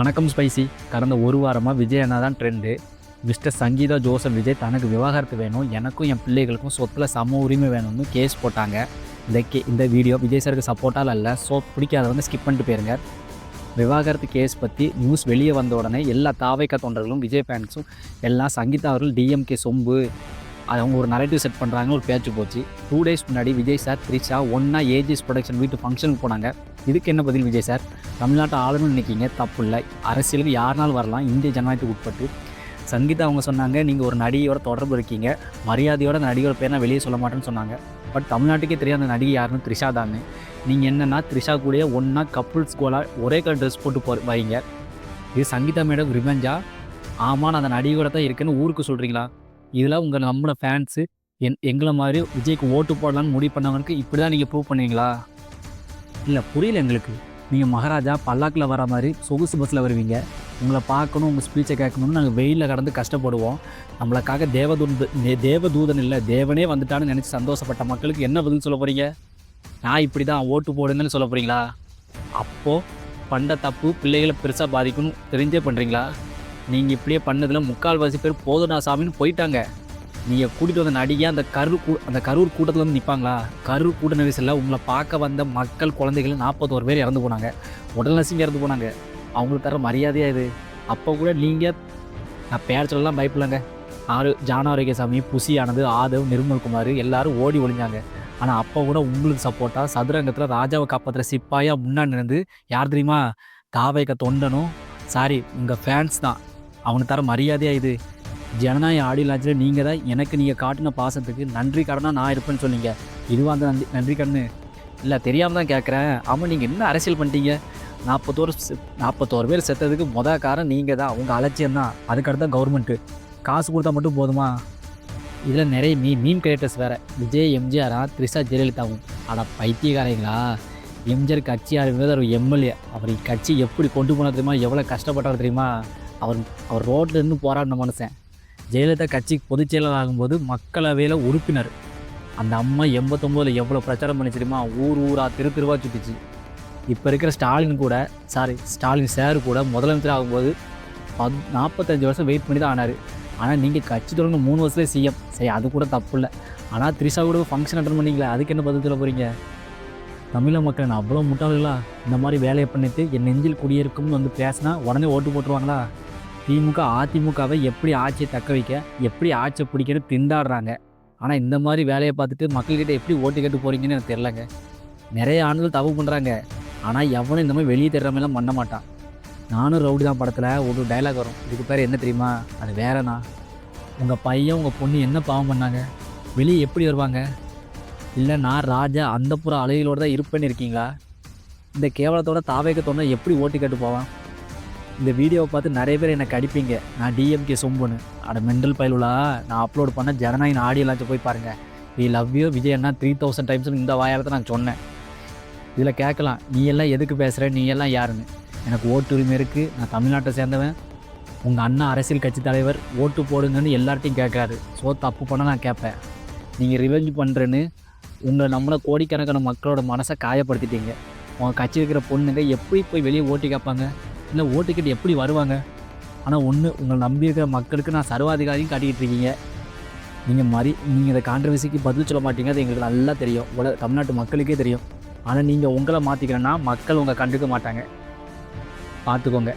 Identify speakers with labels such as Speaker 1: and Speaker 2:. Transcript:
Speaker 1: வணக்கம் ஸ்பைசி. கடந்த ஒரு வாரமாக விஜய் அண்ணா தான் trend. Mister Sangeetha Joseph Vijay தனக்கு விவாகரத்து வேணும், எனக்கும் என் பிள்ளைகளுக்கும் சொத்தில் சம உரிமை வேணும்னு கேஸ் போட்டாங்க. இந்த வீடியோ விஜய் சாருக்கு சப்போர்ட்டால் அல்ல. ஸோ பிடிக்காதவங்க ஸ்கிப் பண்ணிட்டு போயிருங்க. விவாகரத்து கேஸ் பற்றி நியூஸ் வெளியே வந்த உடனே எல்லா தாவைக்க தொண்டர்களும் விஜய் ஃபேன்ஸும் எல்லாம் சங்கீதா அவர்கள் டிஎம்கே சொம்பு அவங்க ஒரு நரேட்டிவ் செட் பண்ணுறாங்கன்னு ஒரு பேச்சு போச்சு. 2 days முன்னாடி விஜய் சார் த்ரிஷா ஒன்றா ஏஜிஎஸ் ப்ரொடக்ஷன் வீட்டு ஃபங்க்ஷனுக்கு போனாங்க. இதுக்கு என்ன பதில் விஜய் சார்? தமிழ்நாட்டை ஆளுன்னு நினைக்கிங்க, தப்பு இல்லை. அரசியலுக்கு யாருனாலும் வரலாம், இந்திய ஜனநாயகத்துக்கு உட்பட்டு. சங்கீதா அவங்க சொன்னாங்க, நீங்கள் ஒரு நடிகையோட தொடர்பு இருக்கீங்க, மரியாதையோட அந்த நடிகையோட பேர் நான் வெளியே சொல்ல மாட்டேன்னு சொன்னாங்க. பட் தமிழ்நாட்டுக்கே தெரியாத அந்த நடிகை யாருன்னு த்ரிஷா தானே. நீங்கள் என்னென்னா த்ரிஷா கூடயே ஒன்றா கப்புள்ஸ் கோலாக ஒரே கலர் ட்ரெஸ் போட்டு வரீங்க. இது சங்கீதா மேடம் ரிவெஞ்சா? ஆமாம், நான் அந்த நடிகையோட தான் இருக்குன்னு ஊருக்கு சொல்கிறீங்களா? இதில் உங்கள் நம்மளோட ஃபேன்ஸு எங்களை மாதிரி விஜய்க்கு ஓட்டு போடலான்னு முடிவு பண்ணவங்களுக்கு இப்படி தான் நீங்கள் ப்ரூவ் பண்ணுவீங்களா? இல்லை, புரியல எங்களுக்கு. நீங்கள் மகாராஜா பல்லாக்கில் வர மாதிரி சொகுசு பஸ்ஸில் வருவீங்க. உங்களை பார்க்கணும், உங்கள் ஸ்பீச்சை கேட்கணும்னு நாங்கள் வெயிலில் கடந்து கஷ்டப்படுவோம். நம்மளுக்காக தேவதூதன் இல்லை, தேவனே வந்துட்டான்னு நினச்சி சந்தோஷப்பட்ட மக்களுக்கு என்ன பதில் சொல்ல போகிறீங்க? நான் இப்படி தான் ஓட்டு போடுங்கன்னு சொல்ல போகிறீங்களா? அப்போது பண்ண தப்பு பிள்ளைகளை பெருசாக பாதிக்கணும் தெரிஞ்சே பண்ணுறீங்களா? நீங்கள் இப்படியே பண்ணதில் முக்கால்வாசி பேர் போதுடா சாமின்னு போயிட்டாங்க. நீங்கள் கூட்டிகிட்டு வந்த நடிகை அந்த கரூர் கூட்டத்தில் வந்து நிற்பாங்களா? கரூர் கூட்ட நெரிசலில் உங்களை பார்க்க வந்த மக்கள் குழந்தைகள் 41 பேர் இறந்து போனாங்க. உடல் நசிங்க இறந்து போனாங்க. அவங்களுக்கு தர மரியாதையாக இது. அப்போ கூட நீங்கள் நான் பேர் சொல்லலாம் பயப்படலங்க. ஜான ஆரோக்கியசாமி, புசியானது, ஆதவ், நிர்மல்குமார் எல்லாரும் ஓடி ஒழிஞ்சாங்க. ஆனால் அப்போ கூட உங்களுக்கு சப்போர்ட்டாக சதுரங்கத்தில் ராஜாவை காப்பாற்றுற சிப்பாயாக முன்னாடி நின்று யார் தெரியுமா? தாவைக்க தொண்டனும் உங்கள் ஃபேன்ஸ் தான். அவனுக்கு தர மரியாதையாக இது. ஜனநாயக ஆடியோ லான்ச்சில் நீங்கள் தான் நீங்கள் காட்டின பாசத்துக்கு நன்றி கடனாக நான் இருப்பேன்னு சொன்னீங்க. இதுவாக அந்த நன்றி கண்ணு இல்லை, தெரியாமல் தான் கேட்குறேன். ஆமாம், நீங்கள் என்ன அரசியல் பண்ணிட்டீங்க? 41 பேர் செத்ததுக்கு காரணம் நீங்கள் தான். உங்கள் அலட்சியம் தான். அதுக்கடுத்த கவர்மெண்ட்டு காசு கொடுத்தா மட்டும் போதுமா? இதில் நிறைய மீன் கிரியேட்டர்ஸ் வேறு. விஜய் எம்ஜிஆரா, த்ரிஷா ஜெயலலிதாவும். ஆனால் பைத்தியக்காரங்களா? எம்ஜிஆர் கட்சி ஆரம்பித்தது ஒரு எம்எல்ஏ. அவர் கட்சி எப்படி கொண்டு போன தெரியுமா? எவ்வளோ கஷ்டப்பட்டார் தெரியுமா? அவர் ரோட்டில் இருந்து போராடின மனுஷன். ஜெயலலிதா கட்சிக்கு பொதுச் செயலாளர் ஆகும்போது மக்களவையில் உறுப்பினர். அந்த அம்மா 89 எவ்வளோ பிரச்சாரம் பண்ணி தெரியுமா? ஊராக திருவாக சுற்றிச்சு. இப்போ இருக்கிற ஸ்டாலின் சார் கூட முதலமைச்சர் ஆகும்போது 45 வருஷம் வெயிட் பண்ணி தான் ஆனார். ஆனால் நீங்கள் கட்சி தொடங்க 3 வருஷத்துலேயே சிஎம். சரி, அது கூட தப்பு இல்லை. ஆனால் த்ரிஷா கூட ஃபங்க்ஷன் அட்டன் பண்ணிங்களே, அதுக்கு என்ன பதில் சொல்ல போகிறீங்க? தமிழக மக்கள் நான் அவ்வளோ முட்டாளர்களா? இந்த மாதிரி வேலையை பண்ணிட்டு என் நெஞ்சில் குடியிருக்கும்னு வந்து பேசினா உடனே ஓட்டு போட்டுருவாங்களா? திமுக அதிமுகவை எப்படி ஆட்சியை தக்க வைக்க, எப்படி ஆட்சியை பிடிக்கணும் திண்டாடுறாங்க. ஆனால் இந்த மாதிரி வேலையை பார்த்துட்டு மக்கள்கிட்ட எப்படி ஓட்டு கேட்டு போகிறீங்கன்னு எனக்கு தெரிலங்க. நிறைய ஆண்கள் தப்பு பண்ணுறாங்க. ஆனால் எவனும் இந்த மாதிரி வெளியே தெரிற மாதிரிலாம் பண்ண மாட்டான். நானும் ரவுடி தான் படத்தில் ஒரு டைலாக் வரும். இதுக்கு பேர் என்ன தெரியுமா? அது வேறண்ணா. உங்கள் பையன் உங்கள் பொண்ணு என்ன பாவம் பண்ணாங்க? வெளியே எப்படி வருவாங்க? இல்லை, நான் ராஜா அந்தப்புற அலைகளோடு தான் இருப்பேன்னு இருக்கீங்களா? இந்த கேவலத்தோட தாவேக்க தோண எப்படி ஓட்டு கேட்டு போவான்? இந்த வீடியோவை பார்த்து நிறைய பேர் என்னை கடிப்பீங்க, நான் டிஎம்கே சொம்புன்னு. அட மெண்டல் பயலுலா, நான் அப்லோட் பண்ண ஜனநாயக ஆடியோ லான்ச்சை போய் பாருங்கள். வி லவ் யூ விஜய் அண்ணா 3000 டைம்ஸ்னு இந்த வாயால் நான் சொன்னேன். இதில் கேட்கலாம், நீ எல்லாம் எதுக்கு பேசுகிற, நீ எல்லாம் யாருன்னு. எனக்கு ஓட்டு உரிமை இருக்குது, நான் தமிழ்நாட்டை சேர்ந்தவன். உங்கள் அண்ணா அரசியல் கட்சி தலைவர், ஓட்டு போடுங்கன்னு எல்லார்ட்டையும் கேட்குறாரு. ஸோ தப்பு பண்ண நான் கேட்பேன். நீங்கள் ரிவெஞ்ச் பண்ணுறேன்னு நம்மளை கோடிக்கணக்கான மக்களோட மனசை காயப்படுத்திட்டீங்க. உங்கள் கட்சி இருக்கிற பொண்ணுங்க எப்படி போய் வெளியே ஓட்டு கேட்பாங்க? இல்லை ஓட்டு கேட்டு எப்படி வருவாங்க? ஆனால் உங்களை நம்பி இருக்கிற மக்களுக்கு நான் சர்வாதிகாரியும் காட்டிக்கிட்டு இருக்கீங்க. நீங்கள் இந்த கான்ட்ரவர்சிக்கு பதில் சொல்ல மாட்டீங்க, அது எங்களுக்கு நல்லா தெரியும். தமிழ்நாட்டு மக்களுக்கே தெரியும். ஆனால் நீங்கள் உங்களை மாற்றிக்கிறேன்னா மக்கள் உங்களை கண்டுக்க மாட்டாங்க. பார்த்துக்கோங்க.